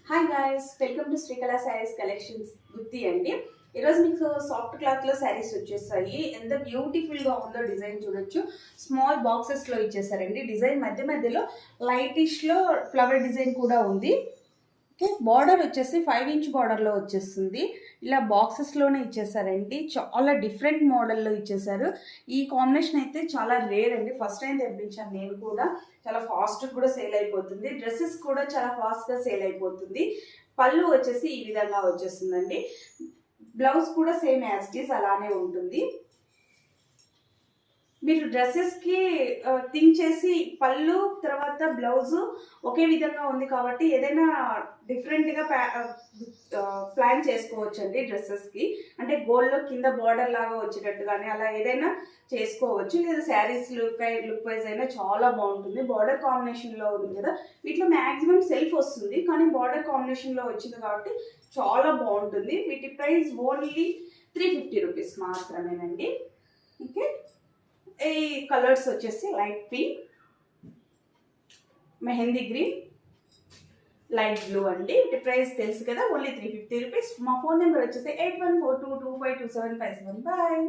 Hi guys, welcome to Srikala saris collections. Gutti అండి. ఈరోజు మీకు సాఫ్ట్ క్లాత్లో శారీస్ వచ్చేసాయి. ఎంత బ్యూటిఫుల్గా ఉందో డిజైన్ చూడొచ్చు. స్మాల్ బాక్సెస్లో ఇచ్చేసారండి. డిజైన్ మధ్య మధ్యలో లైటిష్లో ఫ్లవర్ డిజైన్ కూడా ఉంది. బార్డర్ వచ్చేసి 5 ఇంచ్ బార్డర్లో వచ్చేస్తుంది. ఇలా బాక్సెస్లోనే ఇచ్చేసారండి. చాలా డిఫరెంట్ మోడల్లో ఇచ్చేసారు. ఈ కాంబినేషన్ అయితే చాలా రేర్ అండి. ఫస్ట్ టైం తెప్పించాను నేను కూడా. చాలా ఫాస్ట్గా కూడా సేల్ అయిపోతుంది. డ్రెస్సెస్ కూడా చాలా ఫాస్ట్గా సేల్ అయిపోతుంది. పళ్ళు వచ్చేసి ఈ విధంగా వచ్చేస్తుందండి. బ్లౌజ్ కూడా సేమ్ యాజ్ ఇట్ ఈస్ అలానే ఉంటుంది. మీరు డ్రెస్సెస్కి థింక్ చేసి పళ్ళు తర్వాత బ్లౌజు ఒకే విధంగా ఉంది కాబట్టి ఏదైనా డిఫరెంట్గా ప్లాన్ చేసుకోవచ్చు అండి. డ్రెస్సెస్కి అంటే గోల్డ్లో కింద బార్డర్ లాగా వచ్చేటట్టు కానీ అలా ఏదైనా చేసుకోవచ్చు. లేదా శారీస్ లుక్ వైజ్ అయినా చాలా బాగుంటుంది. బార్డర్ కాంబినేషన్లో ఉంది కదా, వీటిలో మ్యాక్సిమం సెల్ఫ్ వస్తుంది కానీ బార్డర్ కాంబినేషన్లో వచ్చింది కాబట్టి చాలా బాగుంటుంది. వీటి ప్రైస్ ఓన్లీ 350 రూపీస్ మాత్రమేనండి. ఓకే, ఈ కలర్స్ వచ్చేసి light pink, mehndi green, light blue అండి. వీటి ప్రైస్ తెలుసు కదా, ఓన్లీ 350 రూపీస్. మా ఫోన్ నెంబర్ వచ్చేసి 8142252757. బాయ్.